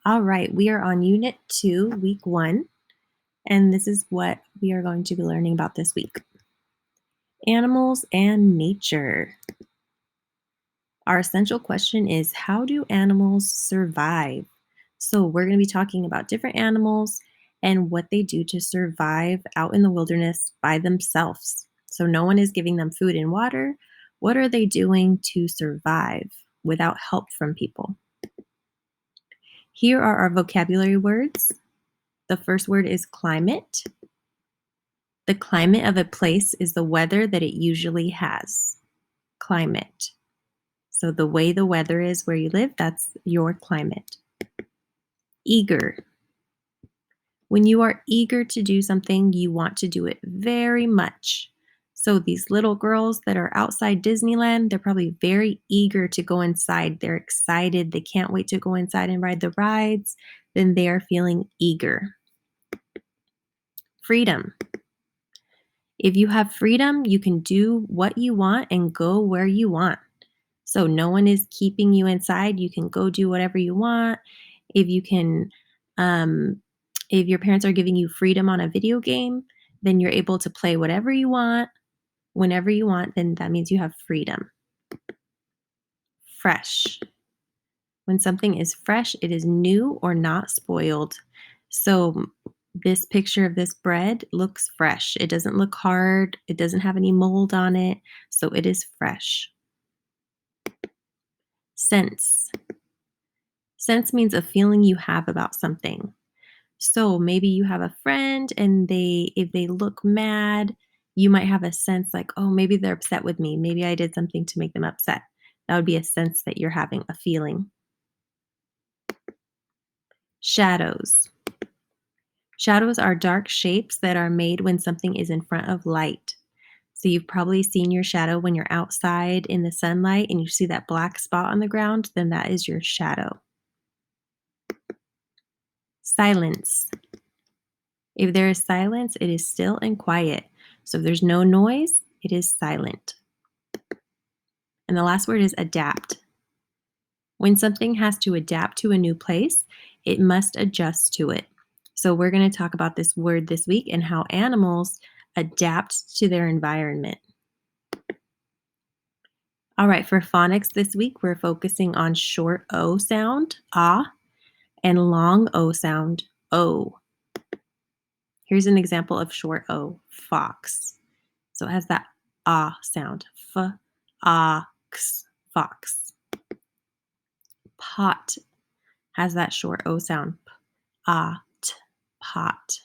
All right, we are on Unit 2, Week 1, and this is what we are going to be learning about this week. Animals and nature. Our essential question is, how do animals survive? So we're going to be talking about different animals and what they do to survive out in the wilderness by themselves. So no one is giving them food and water. What are they doing to survive without help from people? Here are our vocabulary words. The first word is climate. The climate of a place is the weather that it usually has. Climate. So the way the weather is where you live, that's your climate. Eager. When you are eager to do something, you want to do it very much. So these little girls that are outside Disneyland, they're probably very eager to go inside. They're excited. They can't wait to go inside and ride the rides. Then they are feeling eager. Freedom. If you have freedom, you can do what you want and go where you want. So no one is keeping you inside. You can go do whatever you want. If you can, if your parents are giving you freedom on a video game, then you're able to play whatever you want, whenever you want, then that means you have freedom. Fresh. When something is fresh, it is new or not spoiled. So this picture of this bread looks fresh. It doesn't look hard. It doesn't have any mold on it. So it is fresh. Sense. Sense means a feeling you have about something. So maybe you have a friend and if they look mad, you might have a sense like, oh, maybe they're upset with me. Maybe I did something to make them upset. That would be a sense that you're having, a feeling. Shadows. Shadows are dark shapes that are made when something is in front of light. So you've probably seen your shadow when you're outside in the sunlight and you see that black spot on the ground, then that is your shadow. Silence. If there is silence, it is still and quiet. So if there's no noise, it is silent. And the last word is adapt. When something has to adapt to a new place, it must adjust to it. So we're going to talk about this word this week and how animals adapt to their environment. All right, for phonics this week, we're focusing on short O sound, ah, and long O sound, o. Here's an example of short O, fox. So it has that ah sound, f-ox, fox. Pot has that short O sound, p-ah-t, pot.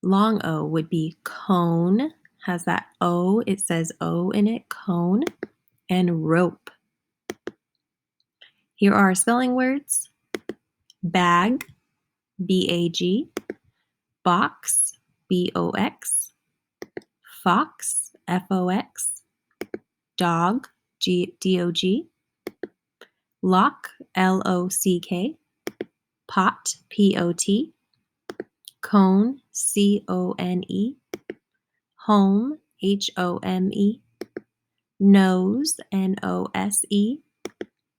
Long O would be cone, has that O, it says O in it, cone, and rope. Here are our spelling words. Bag, B-A-G, box, B-O-X, fox, F-O-X, dog, D-O-G, lock, L-O-C-K, pot, P-O-T, cone, C-O-N-E, home, H-O-M-E, nose, N-O-S-E,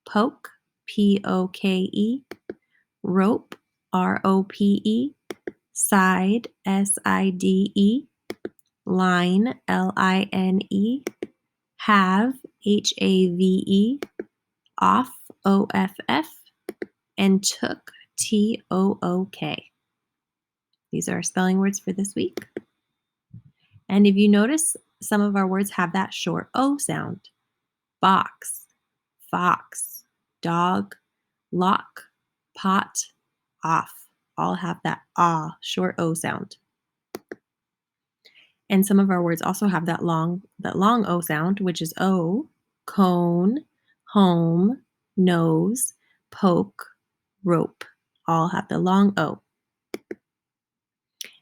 poke, P-O-K-E, rope, R-O-P-E, side, S-I-D-E, line, L-I-N-E, have, H-A-V-E, off, O-F-F, and took, T-O-O-K. These are our spelling words for this week. And if you notice, some of our words have that short O sound. Box, fox, dog, lock, pot, off. All have that ah, short O sound. And some of our words also have that long O sound, which is O, cone, home, nose, poke, rope. All have the long O.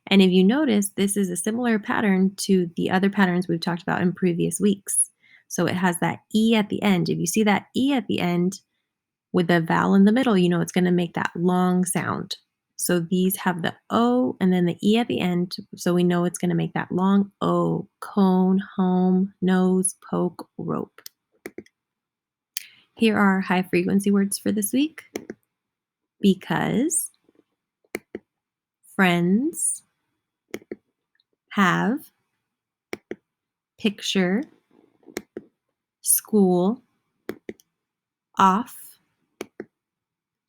And if you notice, this is a similar pattern to the other patterns we've talked about in previous weeks. So it has that E at the end. If you see that E at the end with the vowel in the middle, you know it's going to make that long sound. So these have the O and then the E at the end, so we know it's going to make that long O. Cone, home, nose, poke, rope. Here are high frequency words for this week. because, friends, have, picture, school, off,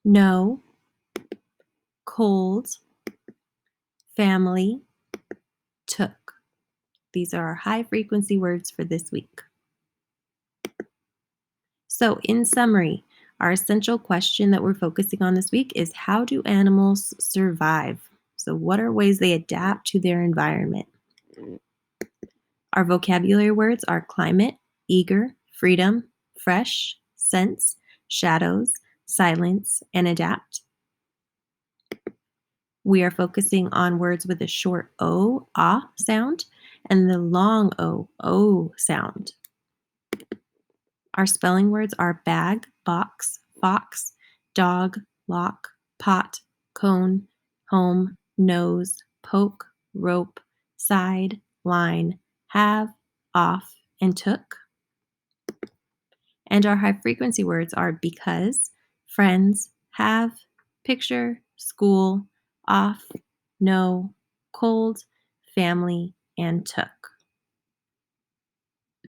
no, cold, family, took. These are our high frequency words for this week. So, in summary, our essential question that we're focusing on this week is, how do animals survive? So, what are ways they adapt to their environment? Our vocabulary words are climate, eager, freedom, fresh, sense, shadows, silence, and adapt. We are focusing on words with a short O, ah sound, and the long O sound. Our spelling words are bag, box, fox, dog, lock, pot, cone, home, nose, poke, rope, side, line, have, off, and took. And our high frequency words are because, friends, have, picture, school, off, no, cold, family, and took.